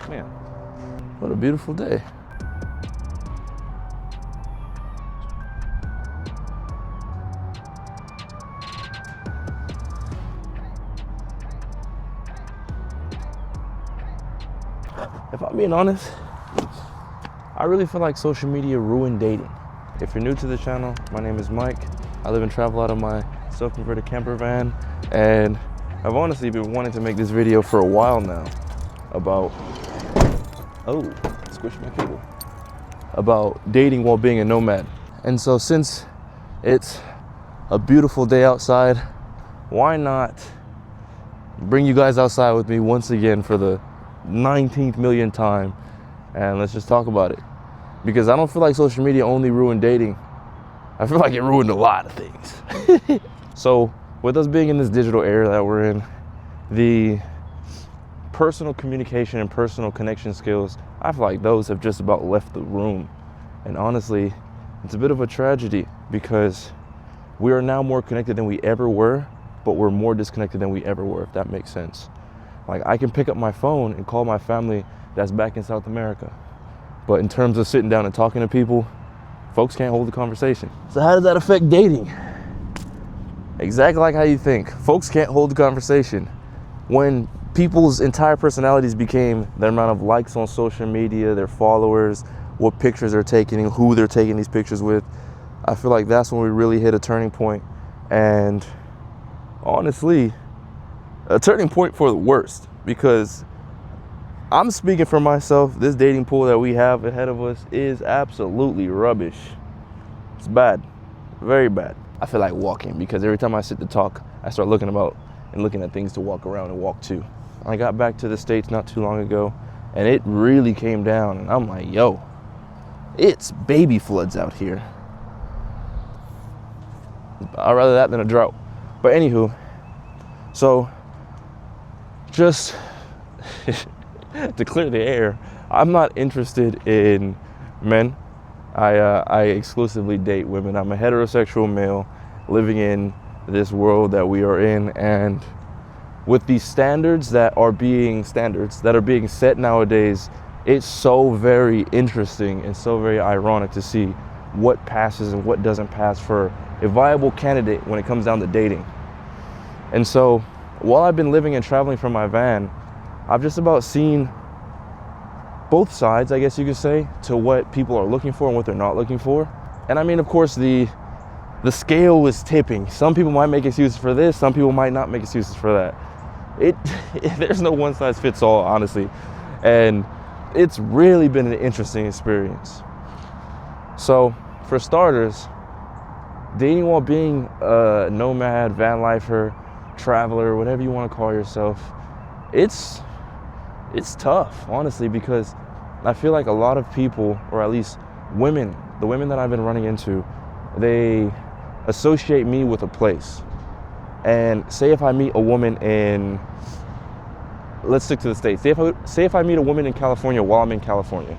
Man, what a beautiful day. If I'm being honest, I really feel like social media ruined dating. If you're new to the channel, my name is Mike. I live and travel out of my self-converted camper van, and I've honestly been wanting to make this video for a while now about, squished my cable, about dating while being a nomad. And so since it's a beautiful day outside, why not bring you guys outside with me once again for the 19th million time, and let's just talk about it. Because I don't feel like social media only ruined dating. I feel like it ruined a lot of things. So with us being in this digital era that we're in, the personal communication and personal connection skills, I feel like those have just about left the room. And honestly, it's a bit of a tragedy because we are now more connected than we ever were, but we're more disconnected than we ever were, if that makes sense. Like, I can pick up my phone and call my family that's back in South America. But in terms of sitting down and talking to people, folks can't hold a conversation. So how does that affect dating? Exactly like how you think. Folks can't hold a conversation. When people's entire personalities became the amount of likes on social media, their followers, what pictures they're taking, and who they're taking these pictures with, I feel like that's when we really hit a turning point. And honestly, a turning point for the worst, because I'm speaking for myself. This dating pool that we have ahead of us is absolutely rubbish. It's bad, very bad. I feel like walking because every time I sit to talk, I start looking about and looking at things to walk around and walk to. I got back to the States not too long ago, and it really came down, and I'm like, yo, it's baby floods out here. I'd rather that than a drought. But anywho, so just to clear the air, I'm not interested in men. I exclusively date women. I'm a heterosexual male living in this world that we are in, and with these standards that are being set nowadays, it's so very interesting and so very ironic to see what passes and what doesn't pass for a viable candidate when it comes down to dating. And so while I've been living and traveling from my van, I've just about seen both sides, I guess you could say, to what people are looking for and what they're not looking for. And I mean, of course, the scale is tipping. Some people might make excuses for this, some people might not make excuses for that. There's no one size fits all, honestly. And it's really been an interesting experience. So for starters, dating while being a nomad, van lifer, traveler, whatever you want to call yourself, it's tough, honestly, because I feel like a lot of people, or at least women, the women that I've been running into, they associate me with a place. And say if I meet a woman in, let's stick to the States. Say if I meet a woman in California while I'm in California,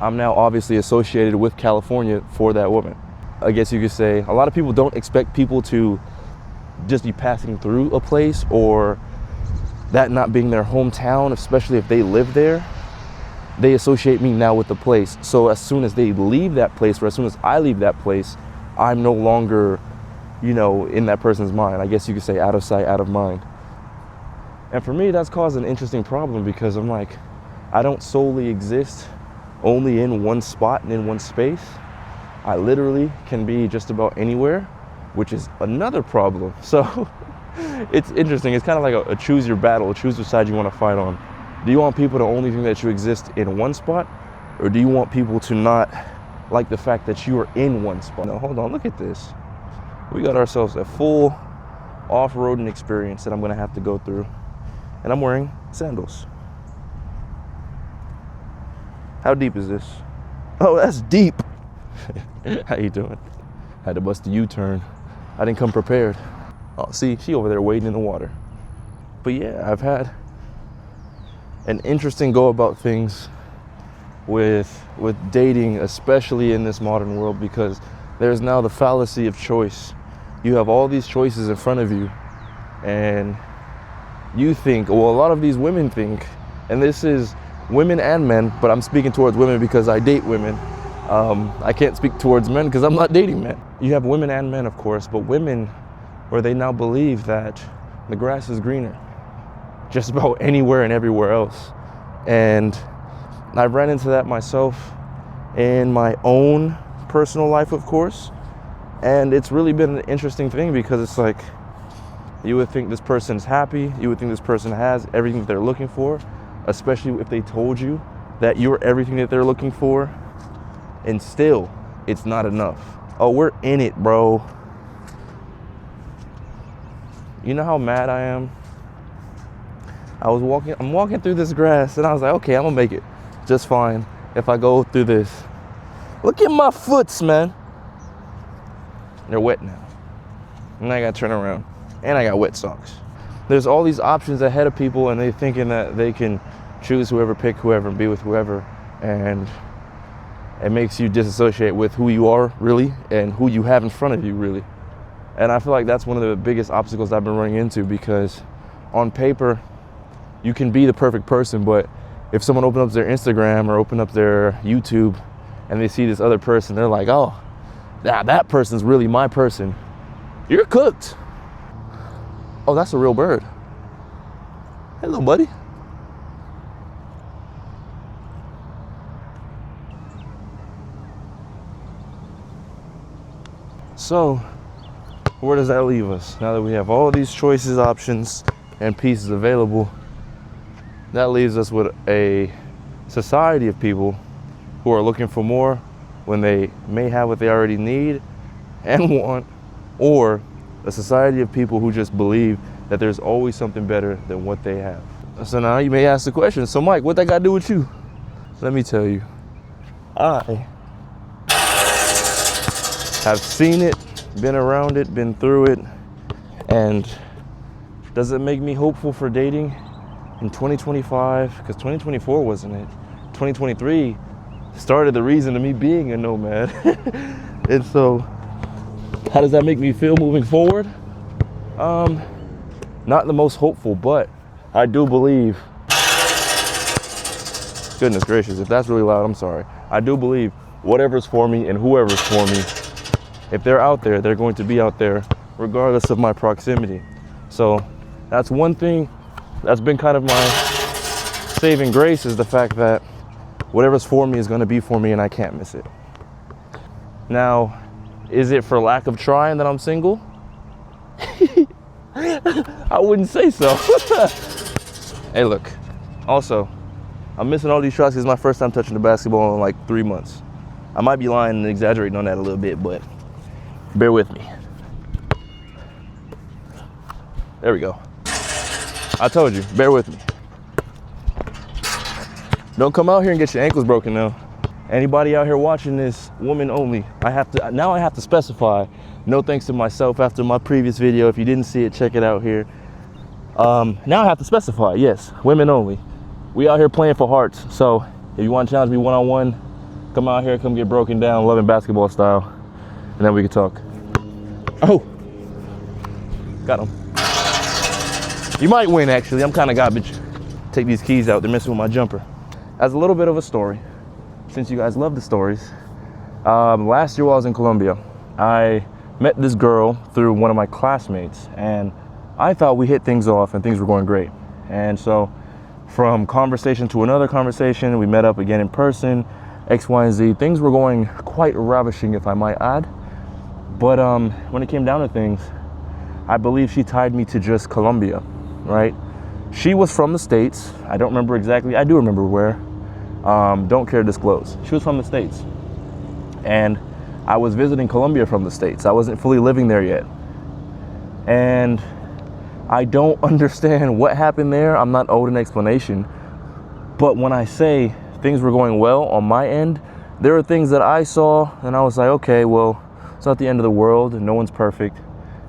I'm now obviously associated with California for that woman. I guess you could say a lot of people don't expect people to just be passing through a place or that not being their hometown, especially if they live there. They associate me now with the place. So as soon as they leave that place, or as soon as I leave that place, I'm no longer, in that person's mind. I guess you could say out of sight, out of mind. And for me, that's caused an interesting problem because I'm like, I don't solely exist only in one spot and in one space. I literally can be just about anywhere, which is another problem. So it's interesting. It's kind of like a choose your battle, choose which side you want to fight on. Do you want people to only think that you exist in one spot, or do you want people to not like the fact that you are in one spot? Now, hold on, look at this. We got ourselves a full off-roading experience that I'm gonna have to go through, and I'm wearing sandals. How deep is this? Oh, that's deep. How you doing? Had to bust a U-turn. I didn't come prepared. Oh, see, she over there wading in the water. But yeah, I've had an interesting go about things with dating, especially in this modern world, because there's now the fallacy of choice. You have all these choices in front of you, and you think, well, a lot of these women think And this is women and men, but I'm speaking towards women because I date women. I can't speak towards men because I'm not dating men. You have women and men, of course, but women where they now believe that the grass is greener just about anywhere and everywhere else. And I've ran into that myself in my own personal life, of course. And it's really been an interesting thing because it's like, you would think this person's happy, you would think this person has everything that they're looking for, especially if they told you that you're everything that they're looking for, and still, it's not enough. Oh, we're in it, bro. You know how mad I am? I'm walking through this grass, and I was like, okay, I'm gonna make it just fine if I go through this. Look at my foots, man. They're wet now. And I gotta turn around. And I got wet socks. There's all these options ahead of people, and they're thinking that they can choose whoever, pick whoever, and be with whoever. And it makes you disassociate with who you are, really, and who you have in front of you, really. And I feel like that's one of the biggest obstacles I've been running into, because on paper, you can be the perfect person, but if someone opens up their Instagram or open up their YouTube and they see this other person, they're like, oh, that person's really my person. You're cooked. Oh, that's a real bird. Hello, buddy. So, where does that leave us? Now that we have all these choices, options, and pieces available, that leaves us with a society of people who are looking for more when they may have what they already need and want, or a society of people who just believe that there's always something better than what they have. So now you may ask the question, so Mike, what that got to do with you? Let me tell you, I have seen it, been around it, been through it, and does it make me hopeful for dating in 2025? Because 2024 wasn't it. 2023 started the reason of me being a nomad. And so, how does that make me feel moving forward? Not the most hopeful, but I do believe, goodness gracious, if that's really loud, I'm sorry. I do believe whatever's for me and whoever's for me, if they're out there, they're going to be out there regardless of my proximity. So that's one thing that's been kind of my saving grace, is the fact that whatever's for me is going to be for me and I can't miss it. Now, is it for lack of trying that I'm single? I wouldn't say so. Hey, look, also, I'm missing all these shots because it's my first time touching the basketball in like 3 months. I might be lying and exaggerating on that a little bit, but bear with me. There we go. I told you, bear with me. Don't come out here and get your ankles broken now. Anybody out here watching this, woman only. I have to specify, no thanks to myself after my previous video. If you didn't see it, check it out here. Now I have to specify, yes, women only. We out here playing for hearts. So if you want to challenge me one-on-one, come out here, come get broken down, loving basketball style, and then we can talk. Oh, got him. You might win, actually. I'm kind of garbage. Take these keys out, they're messing with my jumper. As a little bit of a story, since you guys love the stories, last year while I was in Colombia, I met this girl through one of my classmates, and I thought we hit things off and things were going great. And so from conversation to another conversation, we met up again in person, X, Y, and Z. Things were going quite ravishing, if I might add. But when it came down to things, I believe she tied me to just Colombia, right? She was from the States. I don't remember exactly. I do remember where. Don't care to disclose. She was from the States. And I was visiting Colombia from the States. I wasn't fully living there yet. And I don't understand what happened there. I'm not owed an explanation. But when I say things were going well on my end, there are things that I saw and I was like, okay, well, it's not the end of the world and no one's perfect.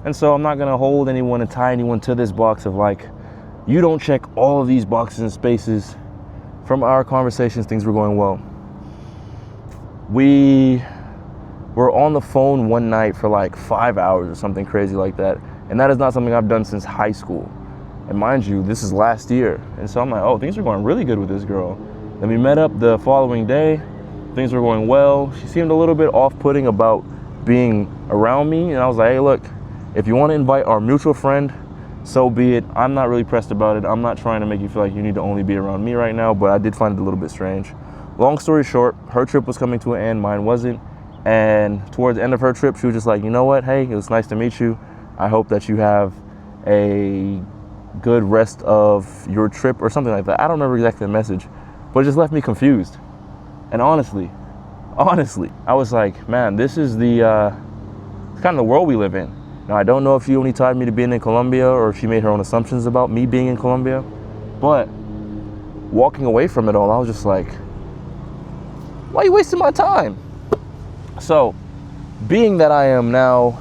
And so I'm not gonna hold anyone and tie anyone to this box of like, you don't check all of these boxes and spaces. From our conversations, things were going well. We were on the phone one night for like 5 hours or something crazy like that. And that is not something I've done since high school. And mind you, this is last year. And so I'm like, oh, things are going really good with this girl. Then we met up the following day. Things were going well. She seemed a little bit off-putting about being around me. And I was like, hey, look, if you want to invite our mutual friend, so be it. I'm not really pressed about it. I'm not trying to make you feel like you need to only be around me right now, but I did find it a little bit strange. Long story short, her trip was coming to an end, mine wasn't. And towards the end of her trip, she was just like, you know what? Hey, it was nice to meet you. I hope that you have a good rest of your trip or something like that. I don't remember exactly the message, but it just left me confused. And honestly, I was like, man, this is the kind of the world we live in. Now, I don't know if she only tied me to being in Colombia or if she made her own assumptions about me being in Colombia, but walking away from it all, I was just like, why are you wasting my time? So, being that I am now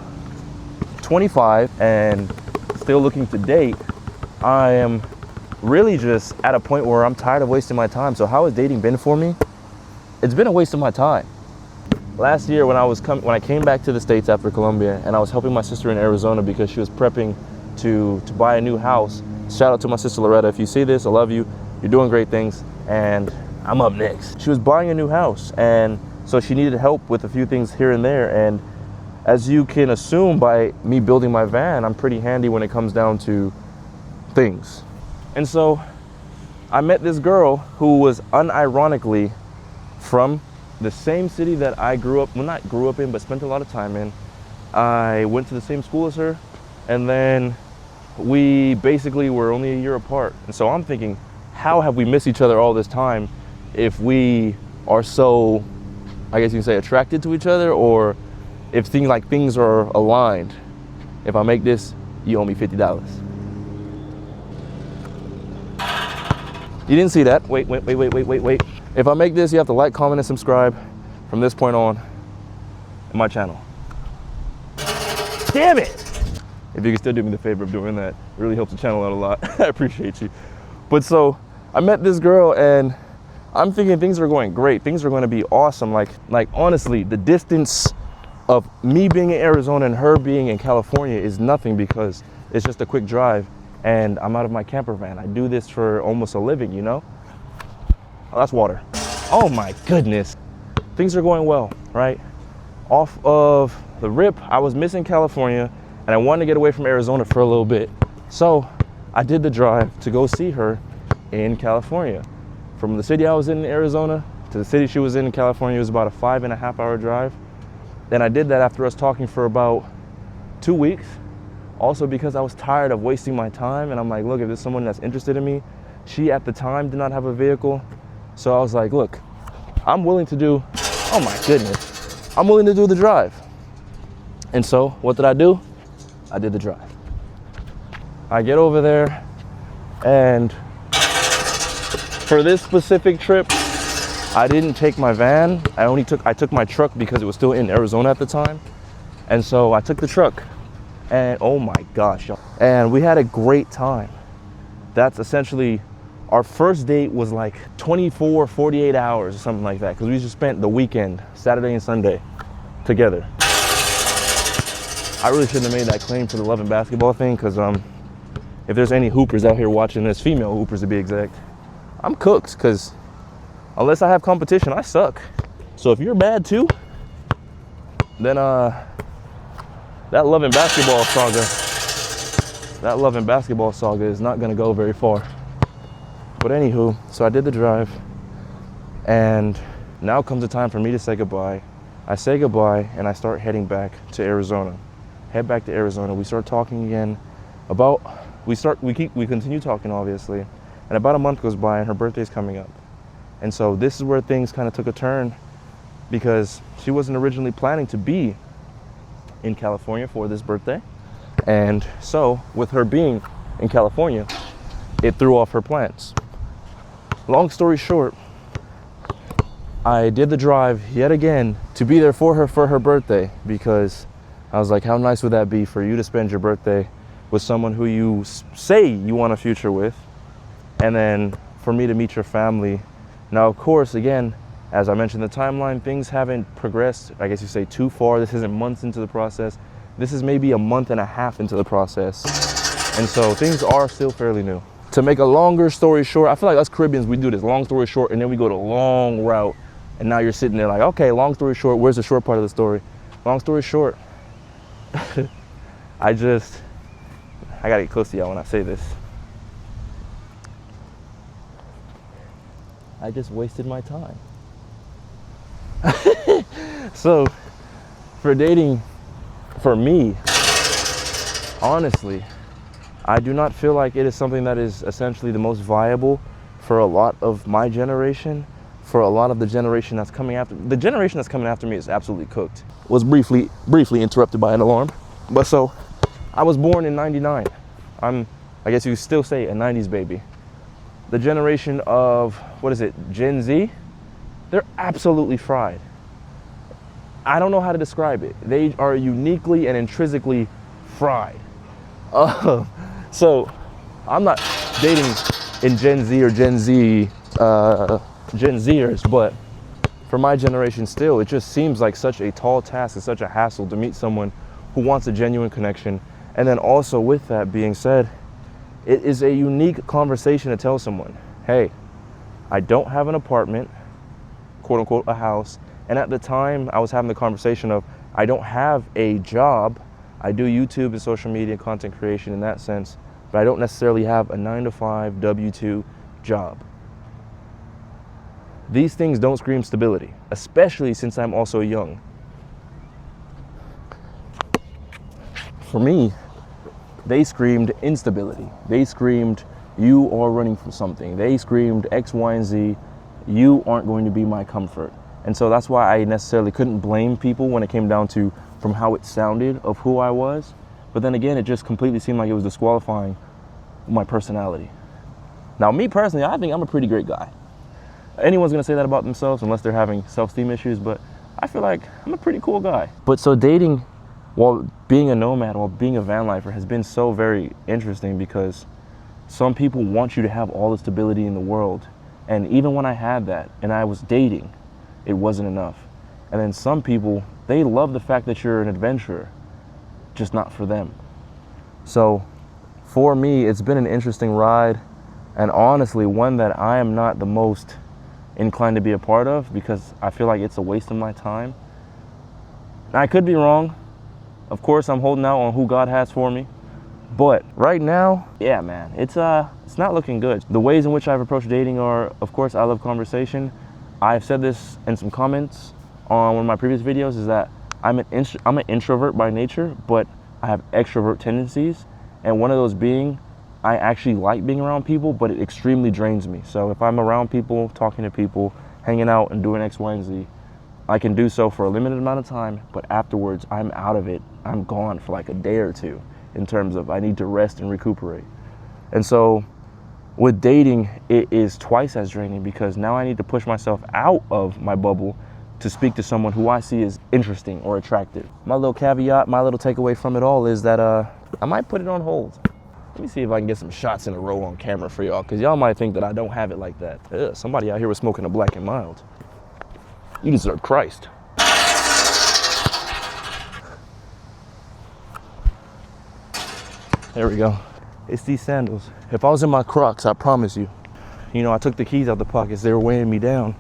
25 and still looking to date, I am really just at a point where I'm tired of wasting my time. So how has dating been for me? It's been a waste of my time. Last year when I came back to the States after Colombia and I was helping my sister in Arizona because she was prepping to buy a new house. Shout out to my sister Loretta. If you see this, I love you. You're doing great things and I'm up next. She was buying a new house and so she needed help with a few things here and there. And as you can assume by me building my van, I'm pretty handy when it comes down to things. And so I met this girl who was unironically from the same city that I grew up, well, not grew up in, but spent a lot of time in. I went to the same school as her, and then we basically were only a year apart. And so I'm thinking, how have we missed each other all this time if we are so, I guess you can say, attracted to each other, or if things are aligned. If I make this, you owe me $50. You didn't see that. Wait. If I make this, you have to like, comment, and subscribe from this point on in my channel. Damn it! If you can still do me the favor of doing that, it really helps the channel out a lot. I appreciate you. But so, I met this girl and I'm thinking things are going great. Things are going to be awesome. Like honestly, the distance of me being in Arizona and her being in California is nothing because it's just a quick drive and I'm out of my camper van. I do this for almost a living, you know? Oh, that's water. Oh my goodness. Things are going well, right? Off of the rip, I was missing California and I wanted to get away from Arizona for a little bit. So I did the drive to go see her in California. From the city I was in Arizona to the city she was in California, it was about a 5.5 hour drive. And I did that after us talking for about 2 weeks. Also because I was tired of wasting my time. And I'm like, look, if there's someone that's interested in me, she at the time did not have a vehicle. So I was like, look, I'm willing to do, oh my goodness, I'm willing to do the drive. And so what did I do? I did the drive. I get over there and for this specific trip, I didn't take my van. I took my truck because it was still in Arizona at the time. And so I took the truck and oh my gosh, and we had a great time. That's essentially, our first date was like 24, 48 hours or something like that because we just spent the weekend, Saturday and Sunday, together. I really shouldn't have made that claim for the love and basketball thing because if there's any hoopers out here watching this, female hoopers to be exact, I'm cooked because unless I have competition, I suck. So if you're bad too, then that love and basketball saga is not gonna go very far. But anywho, so I did the drive and now comes the time for me to say goodbye. I say goodbye and I start heading back to Arizona. Head back to Arizona. We start talking again about, we continue talking obviously. And about a month goes by and her birthday's coming up. And so this is where things kind of took a turn because she wasn't originally planning to be in California for this birthday. And so with her being in California, it threw off her plans. Long story short, I did the drive yet again to be there for her birthday because I was like, how nice would that be for you to spend your birthday with someone who you say you want a future with, and then for me to meet your family. Now, of course, again, as I mentioned the timeline, things haven't progressed, I guess you say, too far. This isn't months into the process. This is maybe a month and a half into the process. And so things are still fairly new. To make a longer story short, I feel like us Caribbeans, we do this long story short and then we go the long route. And now you're sitting there like, okay, long story short, where's the short part of the story? Long story short, I gotta get close to y'all when I say this. I just wasted my time. So for dating, for me, honestly, I do not feel like it is something that is essentially the most viable for a lot of my generation, for a lot of the generation that's coming after. The generation that's coming after me is absolutely cooked. Was briefly interrupted by an alarm. But so, I was born in '99. I guess you could still say a 90s baby. The generation of, what is it, Gen Z? They're absolutely fried. I don't know how to describe it. They are uniquely and intrinsically fried. So I'm not dating in Gen Z or Gen Zers, but for my generation still, it just seems like such a tall task and such a hassle to meet someone who wants a genuine connection. And then also with that being said, it is a unique conversation to tell someone, hey, I don't have an apartment, quote unquote, a house. And at the time I was having the conversation of, I don't have a job. I do YouTube and social media content creation in that sense, but I don't necessarily have a 9-to-5 W-2 job. These things don't scream stability, especially since I'm also young. For me, they screamed instability. They screamed, you are running from something. They screamed X, Y, and Z, you aren't going to be my comfort. And so that's why I necessarily couldn't blame people when it came down to from how it sounded of who I was. But then again, it just completely seemed like it was disqualifying my personality. Now, me personally, I think I'm a pretty great guy. Anyone's gonna say that about themselves unless they're having self-esteem issues, but I feel like I'm a pretty cool guy. But so dating, while being a nomad, while being a van lifer, has been so very interesting because some people want you to have all the stability in the world. And even when I had that and I was dating, it wasn't enough. And then some people, they love the fact that you're an adventurer, just not for them. So for me, it's been an interesting ride, and honestly, one that I am not the most inclined to be a part of because I feel like it's a waste of my time. Now, I could be wrong. Of course, I'm holding out on who God has for me. But right now, yeah, man, it's not looking good. The ways in which I've approached dating are, of course, I love conversation. I've said this in some comments on one of my previous videos, is that I'm an introvert by nature, but I have extrovert tendencies. And one of those being, I actually like being around people, but it extremely drains me. So if I'm around people, talking to people, hanging out and doing X, Y, and Z, I can do so for a limited amount of time, but afterwards I'm out of it. I'm gone for like a day or two in terms of I need to rest and recuperate. And so with dating, it is twice as draining because now I need to push myself out of my bubble to speak to someone who I see as interesting or attractive. My little caveat, my little takeaway from it all is that I might put it on hold. Let me see if I can get some shots in a row on camera for y'all, because y'all might think that I don't have it like that. Ugh, somebody out here was smoking a Black and Mild. You deserve Christ. There we go. It's these sandals. If I was in my Crocs, I promise you, I took the keys out the pockets. They were weighing me down.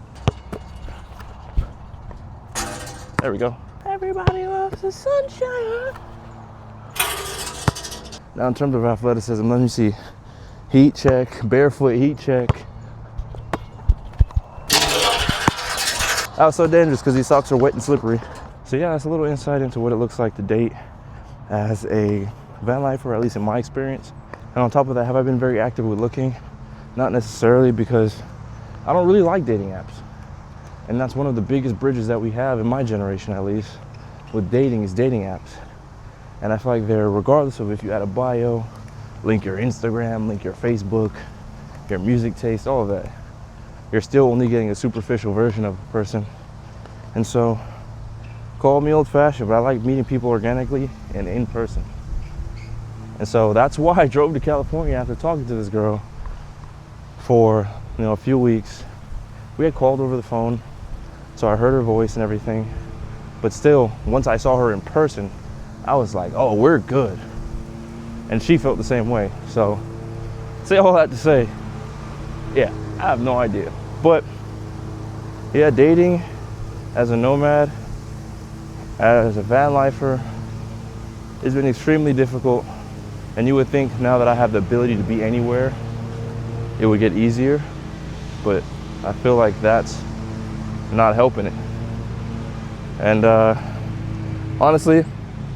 There we go. Everybody loves the sunshine. Now, in terms of athleticism, let me see. Heat check, barefoot heat check. That was so dangerous because these socks are wet and slippery. So yeah, that's a little insight into what it looks like to date as a van lifer, at least in my experience. And on top of that, have I been very active with looking? Not necessarily, because I don't really like dating apps. And that's one of the biggest bridges that we have in my generation, at least, with dating, is dating apps. And I feel like they're, regardless of if you add a bio, link your Instagram, link your Facebook, your music taste, all of that, you're still only getting a superficial version of a person. And so, call me old-fashioned, but I like meeting people organically and in person. And so that's why I drove to California after talking to this girl for a few weeks. We had called over the phone, so I heard her voice and everything. But still, once I saw her in person, I was like, oh, we're good. and she felt the same way. So say all that to say, yeah, I have no idea. But yeah, dating as a nomad, as a van lifer, has been extremely difficult. And you would think now that I have the ability to be anywhere, it would get easier, but I feel like that's not helping it. And honestly,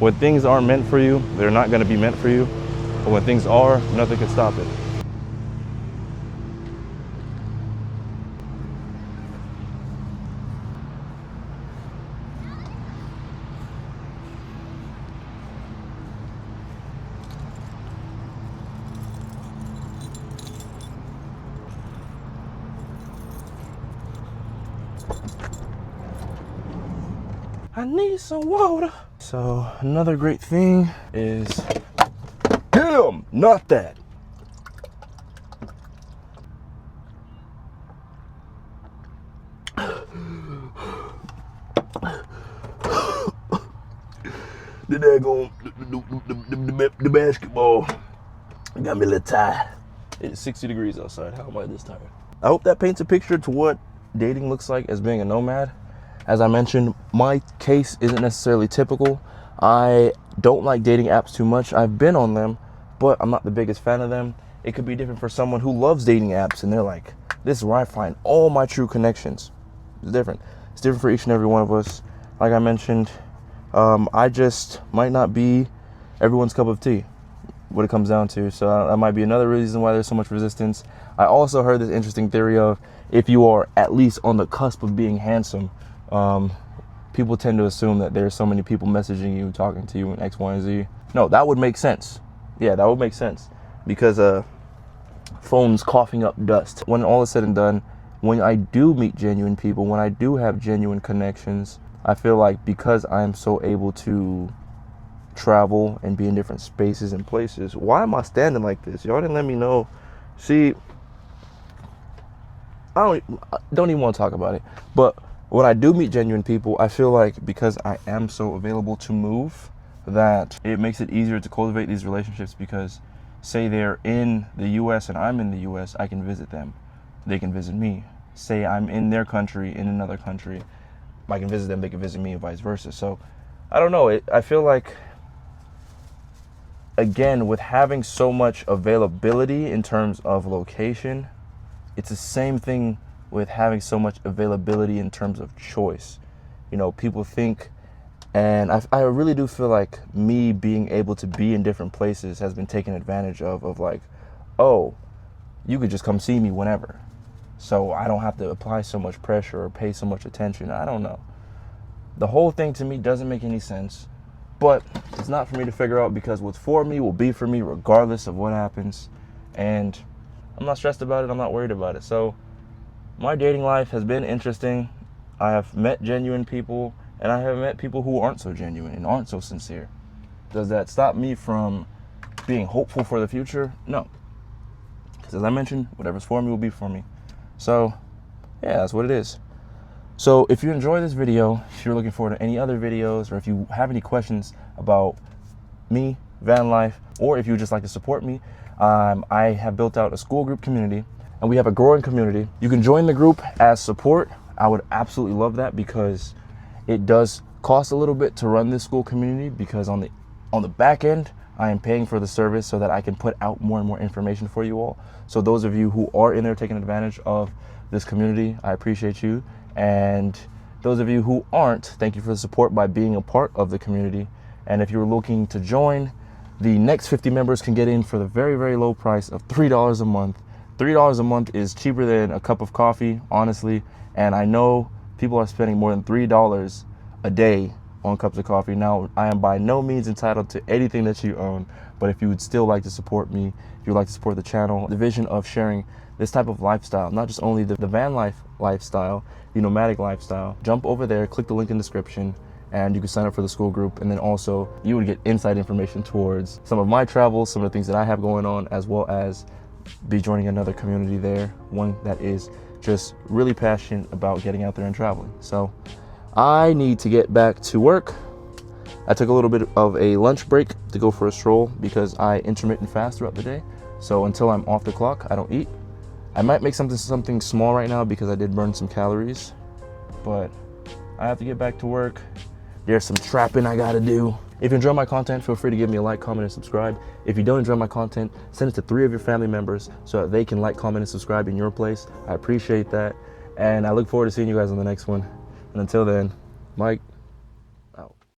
when things aren't meant for you, they're not going to be meant for you. But when things are, nothing can stop it. I need some water. So another great thing is, damn, not that. The daggone, the basketball got me a little tired. It's 60 degrees outside. How am I this tired? I hope that paints a picture to what dating looks like as being a nomad. As I mentioned, my case isn't necessarily typical. I don't like dating apps too much. I've been on them, but I'm not the biggest fan of them. It could be different for someone who loves dating apps and they're like, this is where I find all my true connections. It's different. It's different for each and every one of us. Like I mentioned, I just might not be everyone's cup of tea, what it comes down to. So that might be another reason why there's so much resistance. I also heard this interesting theory of if you are at least on the cusp of being handsome, people tend to assume that there's so many people messaging you, talking to you, and X, Y, and Z. No, that would make sense. Yeah, that would make sense because phones coughing up dust. When all is said and done, when I do meet genuine people, when I do have genuine connections, I feel like because I am so able to travel and be in different spaces and places. Why am I standing like this? Y'all didn't let me know. See, I don't even want to talk about it. But when I do meet genuine people, I feel like because I am so available to move, that it makes it easier to cultivate these relationships because say they're in the US and I'm in the US, I can visit them. They can visit me. Say I'm in their country, in another country, I can visit them, they can visit me, and vice versa. So I don't know, I feel like, again, with having so much availability in terms of location, it's the same thing with having so much availability in terms of choice. You know, people think, and I really do feel like me being able to be in different places has been taken advantage of like, oh, you could just come see me whenever. So I don't have to apply so much pressure or pay so much attention. I don't know. The whole thing to me doesn't make any sense, but it's not for me to figure out because what's for me will be for me regardless of what happens. And I'm not stressed about it. I'm not worried about it. So my dating life has been interesting. I have met genuine people, and I have met people who aren't so genuine and aren't so sincere. Does that stop me from being hopeful for the future? No. Because as I mentioned, whatever's for me will be for me. So, yeah, that's what it is. So if you enjoy this video, if you're looking forward to any other videos, or if you have any questions about me, van life, or if you would just like to support me, I have built out a SKOOL Group community, and we have a growing community. You can join the group as support. I would absolutely love that because it does cost a little bit to run this SKOOL community because on the back end, I am paying for the service so that I can put out more and more information for you all. So those of you who are in there taking advantage of this community, I appreciate you. And those of you who aren't, thank you for the support by being a part of the community. And if you're looking to join, the next 50 members can get in for the very, very low price of $3 a month. $3 a month is cheaper than a cup of coffee, honestly. And I know people are spending more than $3 a day on cups of coffee. Now, I am by no means entitled to anything that you own, but if you would still like to support me, if you would like to support the channel, the vision of sharing this type of lifestyle, not just only the van life lifestyle, the nomadic lifestyle, jump over there, click the link in the description, and you can sign up for the SKOOL Group. And then also you would get inside information towards some of my travels, some of the things that I have going on, as well as be joining another community there, one that is just really passionate about getting out there and traveling. So I need to get back to work. I took a little bit of a lunch break to go for a stroll because I intermittent fast throughout the day. So until I'm off the clock, I don't eat. I might make something small right now because I did burn some calories, but I have to get back to work. There's some trapping I gotta do. If you enjoy my content, feel free to give me a like, comment, and subscribe. If you don't enjoy my content, send it to 3 of your family members so that they can like, comment, and subscribe in your place. I appreciate that. And I look forward to seeing you guys on the next one. And until then, Mike.